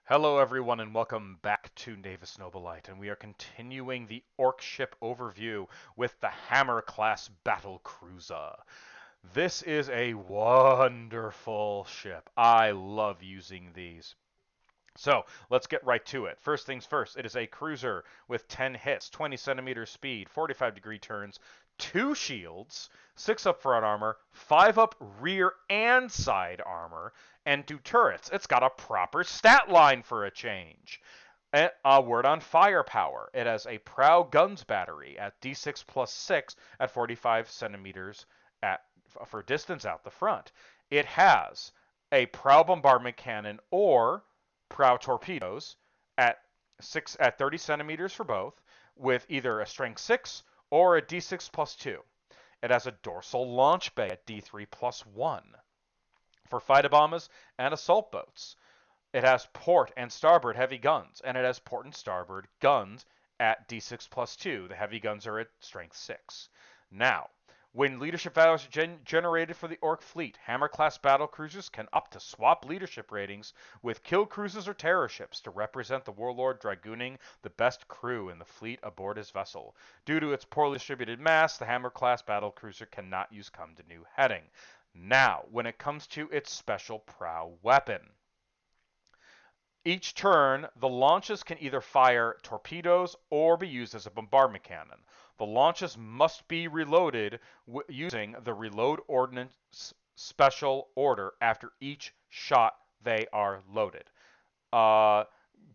Hello, everyone, and welcome back to Navis Nobilite, and we are continuing the Orc ship overview with the Hammer-class Battlecruiza. This is a wonderful ship. I love using these. So, let's get right to it. First things first, it is a cruiser with 10 hits, 20 centimeter speed, 45-degree turns, 2 shields, 6 up front armor, 5 up rear and side armor, and 2 turrets. It's got a proper stat line for a change. A word on firepower. It has a Prow Guns battery at D6 plus 6 at 45 centimeters for distance out the front. It has a Prow Bombardment Cannon or Prow torpedoes at 30 centimeters for both, with either a strength 6 or a D6 plus 2. It has a dorsal launch bay at D3 plus 1 for fighter bombers and assault boats. It has port and starboard heavy guns, and it has port and starboard guns at D6 plus 2. The heavy guns are at strength 6. Now, when leadership values are generated for the Orc fleet, Hammer-class battlecruisers can opt to swap leadership ratings with kill cruisers or terror ships to represent the warlord dragooning the best crew in the fleet aboard his vessel. Due to its poorly distributed mass, the Hammer-class battlecruiser cannot use Come to New heading. Now, when it comes to its special prow weapon, each turn, the launches can either fire torpedoes or be used as a bombardment cannon. The launches must be reloaded using the reload ordnance special order after each shot they are loaded. Uh,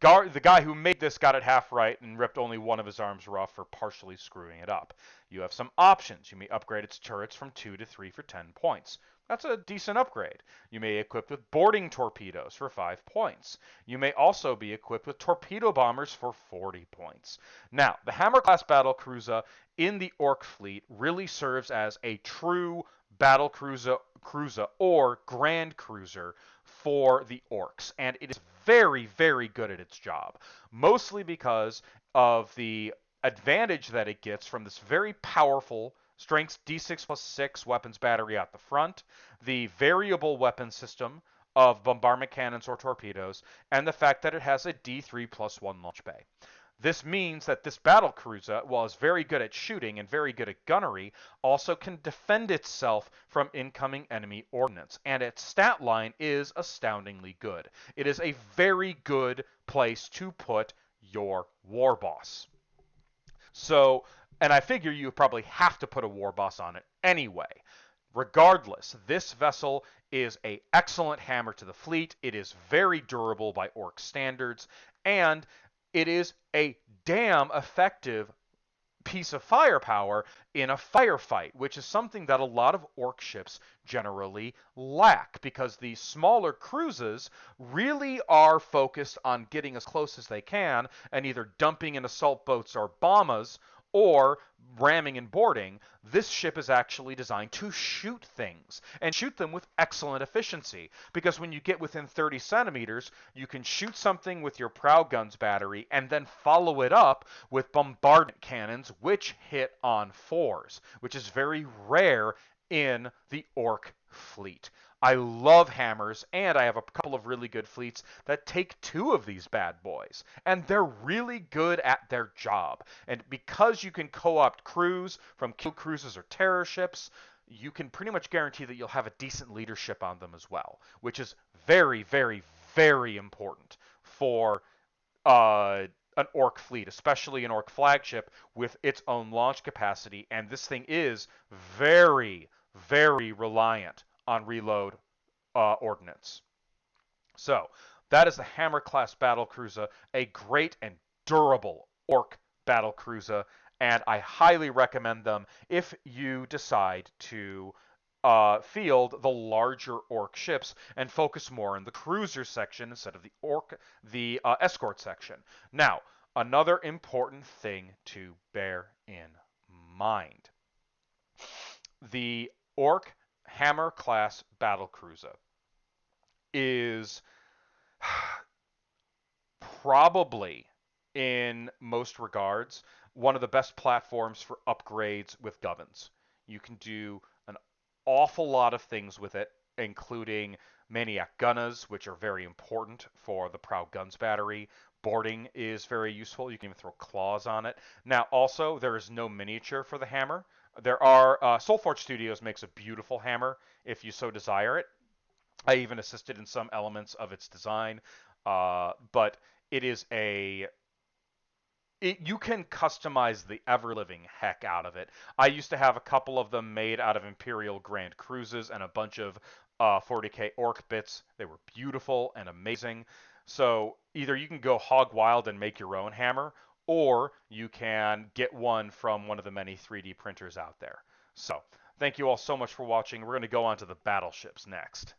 the guy who made this got it half right and ripped only one of his arms off for partially screwing it up. You have some options. You may upgrade its turrets from 2 to 3 for 10 points. That's a decent upgrade. You may equip with boarding torpedoes for 5 points. You may also be equipped with torpedo bombers for 40 points. Now, the Hammer-class battlecruiser in the Orc fleet really serves as a true battlecruiser or grand cruiser for the Orcs, and it is very, very good at its job, mostly because of the advantage that it gets from this very powerful strength D6 plus 6 weapons battery at the front, the variable weapon system of bombardment cannons or torpedoes, and the fact that it has a D3 plus 1 launch bay. This means that this battlecruiser, while it's very good at shooting and very good at gunnery, also can defend itself from incoming enemy ordnance, and its stat line is astoundingly good. It is a very good place to put your war boss. So, and I figure you probably have to put a war boss on it anyway. Regardless, this vessel is an excellent hammer to the fleet. It is very durable by Orc standards, and it is a damn effective piece of firepower in a firefight, which is something that a lot of Orc ships generally lack, because the smaller cruises really are focused on getting as close as they can and either dumping in assault boats or bombers or ramming and boarding. This ship is actually designed to shoot things and shoot them with excellent efficiency, because when you get within 30 centimeters, you can shoot something with your prow guns battery and then follow it up with bombardment cannons, which hit on 4s, which is very rare in the Orc fleet. I love hammers, and I have a couple of really good fleets that take 2 of these bad boys, and they're really good at their job. And because you can co-opt crews from kill cruisers or terror ships, you can pretty much guarantee that you'll have a decent leadership on them as well, which is very, very, very important for an Orc fleet, especially an Orc flagship with its own launch capacity. And this thing is very, very reliant on reload ordnance. So that is the Hammer-class battlecruiser, a great and durable Orc battlecruiser, and I highly recommend them if you decide to field the larger Orc ships and focus more on the cruiser section instead of the escort section. Now, another important thing to bear in mind: the Orc Hammer class battlecruiser is probably, in most regards, one of the best platforms for upgrades with gubbins. You can do an awful lot of things with it, including Maniac Gunnas, which are very important for the Proud Guns battery. Boarding is very useful. You can even throw claws on it. Now, also, there is no miniature for the hammer. There are Soulforge Studios makes a beautiful hammer if you so desire it. I even assisted in some elements of its design, but it is you can customize the ever living heck out of it. I used to have a couple of them made out of Imperial Grand Cruises and a bunch of 40k orc bits. They were beautiful and amazing. So either you can go hog wild and make your own hammer, or you can get one from one of the many 3D printers out there. So thank you all so much for watching. We're going to go on to the battleships next.